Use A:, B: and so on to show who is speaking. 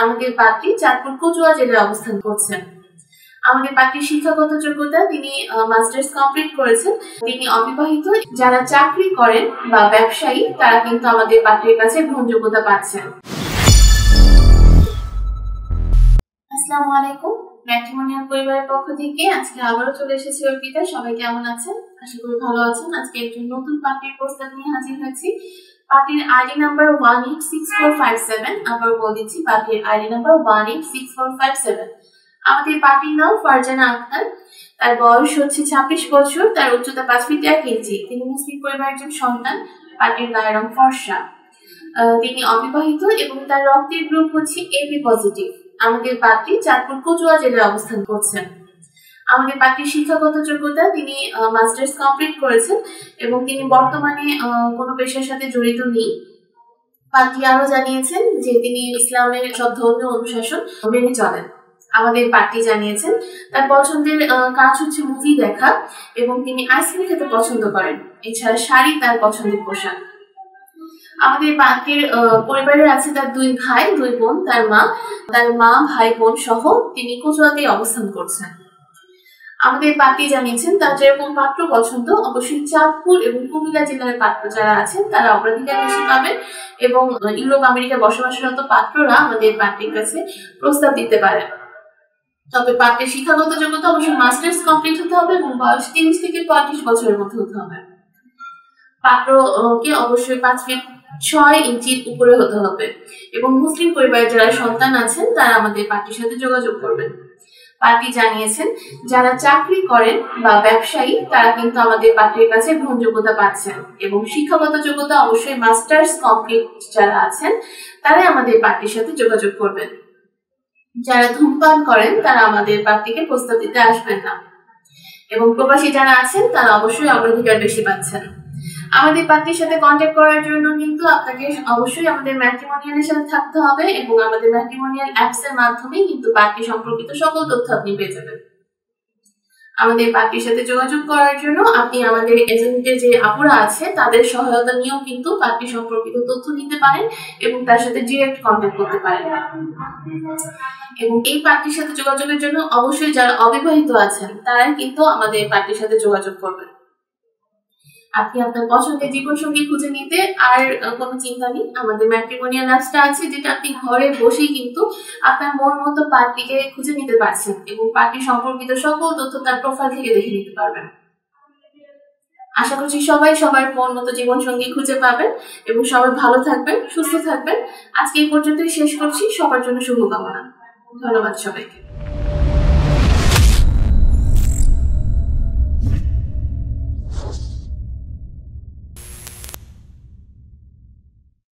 A: আমাদের পাত্রী চাঁদপুর কচুয়া জেলায় অবস্থান করছেন। আমাদের পাত্রীর শিক্ষাগত যোগ্যতা তিনি মাস্টার্স কমপ্লিট করেছেন। তিনি অবিবাহিত। যারা চাকরি করেন বা ব্যবসায়ী তারা কিন্তু আমাদের পাত্রীর কাছে গ্রহণযোগ্যতা পাচ্ছেন। আসসালামু আলাইকুম। ম্যাট্রিমোনিয়াল পরিবারের পক্ষ থেকে আজকে আবারও চলে এসেছি অর্পিতা। সবাই কেমন আছেন? আশা করি ভালো আছেন। আজকে একজন নতুন পাত্রীর প্রস্তাব নিয়ে হাজির হয়েছি। পাত্রীর আইডি নাম্বার 186457। আবার বলে দিচ্ছি, পাত্রীর আইডি নাম্বার 186457। আমাদের পাত্রীর নাম ফারজানা আক্তার। তার বয়স হচ্ছে 26 বছর। তার উচ্চতা 5 ফিট 1 ইঞ্চি। তিনি মুসলিম পরিবারের একজন সন্তান। পাত্রীর গায়ের রং ফর্সা। তিনি অবিবাহিত এবং তার রক্তের গ্রুপ হচ্ছে এবি পজিটিভ। আমাদের পাত্রী চাঁদপুর কচুয়া জেলায় অবস্থান করছেন। আমাদের পাত্রীর শিক্ষাগত যোগ্যতা তিনি মাস্টার্স কমপ্লিট করেছেন এবং তিনি বর্তমানে কোনো পেশার সাথে জড়িত নেই। পাত্রী আরো জানিয়েছেন যে তিনি ইসলামের সব ধর্মীয় অনুশাসন মেনে চলেন। আমাদের পাত্রী জানিয়েছেন তার পছন্দের কাজ হচ্ছে মুভি দেখা এবং তিনি আইসক্রিম খেতে পছন্দ করেন। এছাড়া শাড়ি তার পছন্দের পোশাক। আমাদের পাত্রীর পরিবারে আছে তার 2 ভাই 2 বোন। তার মা ভাই বোন সহ তিনি কচুয়াতে অবস্থান করছেন। আমাদের পাত্রী জানিয়েছেন তার যেরকম পাত্র পছন্দ অবশ্যই চাঁদপুর এবং কুমিল্লা জেলার পাত্র যারা আছেন তারা অগ্রাধিকার বেশি পাবেন এবং ইউরোপ আমেরিকা বসবাসরত পাত্ররা আমাদের পাত্রীর কাছে প্রস্তাব দিতে পারেন। তবে পাত্রের শিক্ষাগত যোগ্যতা অবশ্যই মাস্টার্স কমপ্লিট হতে হবে এবং বয়স 30 থেকে 35 বছরের মধ্যে হতে হবে। পাত্রকে অবশ্যই 5 ফিট 6 ইঞ্চির উপরে হতে হবে এবং মুসলিম পরিবারের যারা সন্তান আছেন তারা আমাদের পাত্রীর সাথে যোগাযোগ করবেন। পাত্রী জানিয়েছেন যারা চাকরি করেন বা ব্যবসায়ী তারা কিন্তু আমাদের পাত্রীর কাছে গ্রহণযোগ্যতা পাচ্ছেন এবং শিক্ষাগত যোগ্যতা অবশ্যই মাস্টার্স কমপ্লিট যারা আছেন তারাই আমাদের পাত্রীর সাথে যোগাযোগ করবেন। যারা ধূমপান করেন তারা আমাদের পাত্রীকে প্রস্তাব দিতে আসবেন না এবং প্রবাসী যারা আছেন তারা অবশ্যই অগ্রাধিকার বেশি পাচ্ছেন। আমাদের পাত্রীর সাথে কন্ট্যাক্ট করার জন্য কিন্তু আপনাকে অবশ্যই আমাদের ম্যাট্রিমোনিয়ালের সাথে থাকতে হবে এবং আমাদের ম্যাট্রিমোনিয়াল অ্যাপস এর মাধ্যমে কিন্তু পাত্রী সম্পর্কিত সকল তথ্য আপনি পেয়ে যাবেন। আমাদের পাত্রীর সাথে যোগাযোগ করার জন্য আপনি আমাদের এজেন্টের যে আপুরা আছে তাদের সহায়তা নিয়েও কিন্তু পাত্রী সম্পর্কিত তথ্য নিতে পারেন এবং তার সাথে ডিরেক্ট কন্ট্যাক্ট করতে পারেন। এবং এই পাত্রীর সাথে যোগাযোগের জন্য অবশ্যই যারা অবিবাহিত আছেন তারাই কিন্তু আমাদের পাত্রীর সাথে যোগাযোগ করবেন। আপনি আপনার পছন্দের জীবনসঙ্গী খুঁজে নিতে আর কোনো চিন্তা নেই। আমাদের ম্যাট্রিমোনিয়াল অ্যাপসটা আছে যেটা আপনি ঘরে বসেই কিন্তু আপনার মন মতো পাত্রীকে খুঁজে নিতে পারছেন এবং পাত্রী সম্পর্কিত সকল তথ্য তার প্রোফাইল থেকে দেখে নিতে পারবেন। আশা করছি সবাই সবার মন মতো জীবনসঙ্গী খুঁজে পাবেন এবং সবাই ভালো থাকবেন, সুস্থ থাকবেন। আজকে এই পর্যন্তই শেষ করছি। সবার জন্য শুভকামনা। ধন্যবাদ সবাইকে।